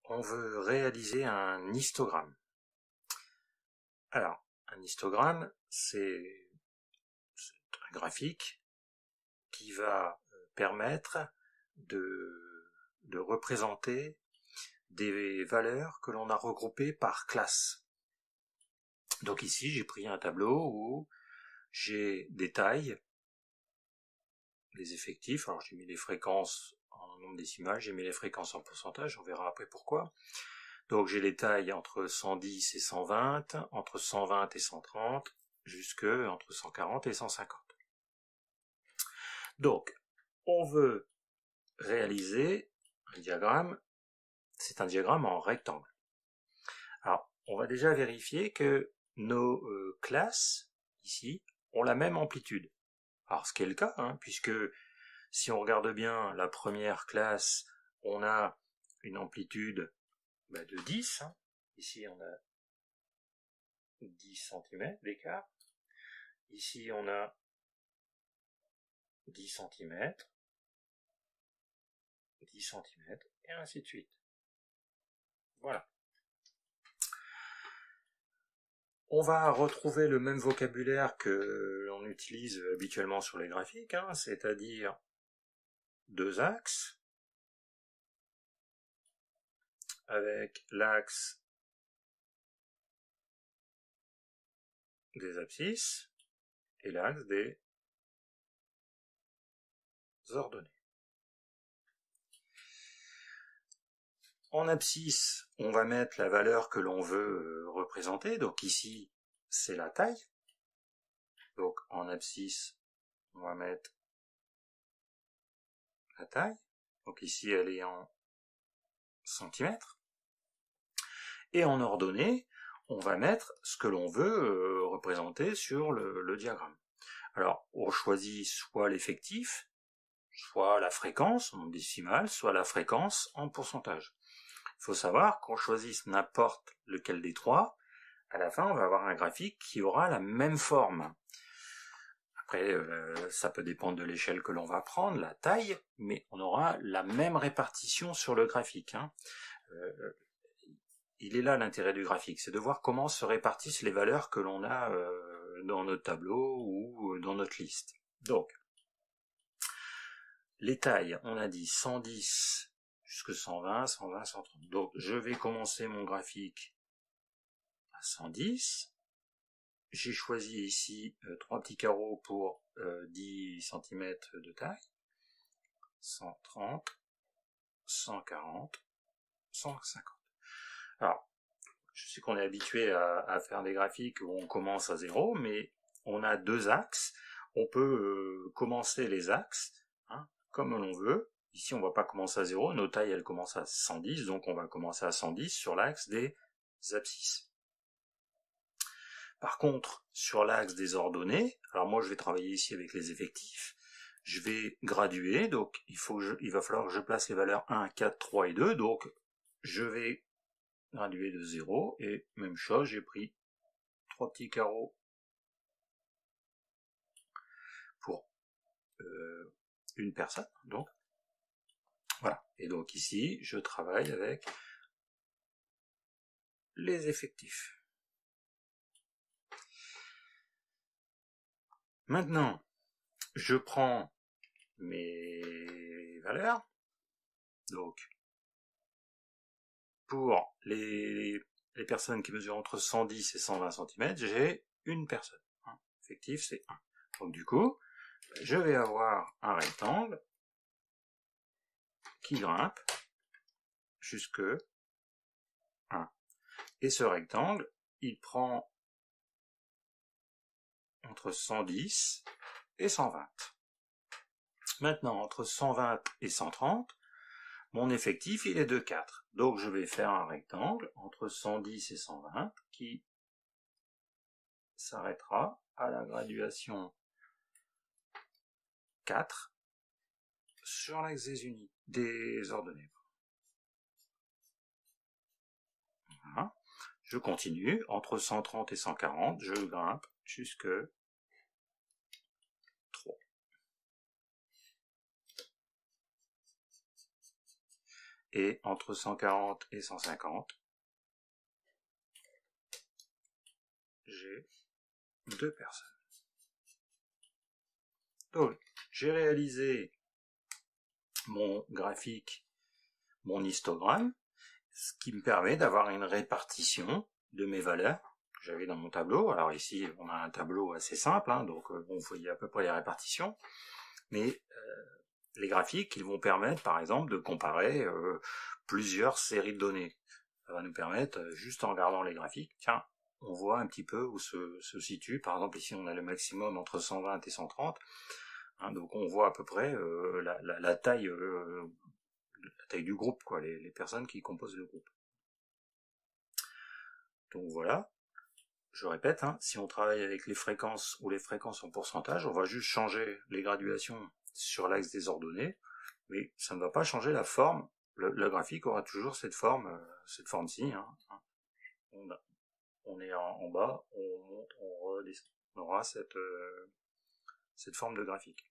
on veut réaliser un histogramme. Alors, un histogramme, c'est un graphique qui va permettre de représenter des valeurs que l'on a regroupées par classe. Donc ici, j'ai pris un tableau où j'ai des tailles, les effectifs, alors j'ai mis les fréquences en nombre décimal, j'ai mis les fréquences en pourcentage, on verra après pourquoi. Donc j'ai les tailles entre 110 et 120, entre 120 et 130, jusque entre 140 et 150. Donc, on veut réaliser un diagramme, c'est un diagramme en rectangle. Alors, on va déjà vérifier que nos classes, ici, ont la même amplitude. Alors, ce qui est le cas, puisque si on regarde bien la première classe, on a une amplitude de 10. Ici, on a 10 cm d'écart. Ici, on a 10 cm, 10 cm, et ainsi de suite. Voilà. On va retrouver le même vocabulaire que l'on utilise habituellement sur les graphiques, c'est-à-dire deux axes, avec l'axe des abscisses et l'axe des ordonnées. En abscisse, on va mettre la valeur que l'on veut représenter, donc ici c'est la taille, donc en abscisse on va mettre la taille, donc ici elle est en centimètres, et en ordonnée on va mettre ce que l'on veut représenter sur le diagramme. Alors on choisit soit l'effectif, soit la fréquence en décimale, soit la fréquence en pourcentage. Il faut savoir qu'on choisisse n'importe lequel des trois, à la fin on va avoir un graphique qui aura la même forme. Après, ça peut dépendre de l'échelle que l'on va prendre, la taille, mais on aura la même répartition sur le graphique. Il est là l'intérêt du graphique, c'est de voir comment se répartissent les valeurs que l'on a dans notre tableau ou dans notre liste. Donc, les tailles, on a dit 110 jusqu'à 120, 120, 130. Donc, je vais commencer mon graphique à 110. J'ai choisi ici 3 petits carreaux pour 10 cm de taille. 130, 140, 150. Alors, je sais qu'on est habitué à faire des graphiques où on commence à 0, mais on a deux axes. On peut commencer les axes comme l'on veut. Ici, on ne va pas commencer à 0. Nos tailles, elles commencent à 110, donc on va commencer à 110 sur l'axe des abscisses. Par contre, sur l'axe des ordonnées, alors moi je vais travailler ici avec les effectifs, je vais graduer, donc il va falloir que je place les valeurs 1, 4, 3 et 2, donc je vais graduer de 0, et même chose, j'ai pris 3 petits carreaux pour une personne, donc voilà. Et donc ici, je travaille avec les effectifs. Maintenant, je prends mes valeurs, donc pour les personnes qui mesurent entre 110 et 120 cm, j'ai une personne. Effectif, c'est 1. Donc du coup, je vais avoir un rectangle qui grimpe jusque 1. Et ce rectangle, il prend entre 110 et 120. Maintenant, entre 120 et 130, mon effectif, il est de 4. Donc je vais faire un rectangle entre 110 et 120 qui s'arrêtera à la graduation 4 sur l'axe des ordonnées. Voilà. Je continue, entre 130 et 140, je grimpe jusque 3. est entre 140 et 150, j'ai 2 personnes. Donc, j'ai réalisé mon graphique, mon histogramme, ce qui me permet d'avoir une répartition de mes valeurs que j'avais dans mon tableau. Alors ici, on a un tableau assez simple, hein, donc vous voyez à peu près les répartitions, mais les graphiques, ils vont permettre, par exemple, de comparer plusieurs séries de données. Ça va nous permettre, juste en regardant les graphiques, tiens, on voit un petit peu où se situe, par exemple ici on a le maximum entre 120 et 130, hein, donc on voit à peu près la taille du groupe, quoi, les personnes qui composent le groupe. Donc voilà, je répète, hein, si on travaille avec les fréquences ou les fréquences en pourcentage, on va juste changer les graduations sur l'axe des ordonnées, mais ça ne va pas changer la forme. Le graphique aura toujours cette forme-ci, hein. On est en bas, on monte, on redescend. On aura cette forme de graphique.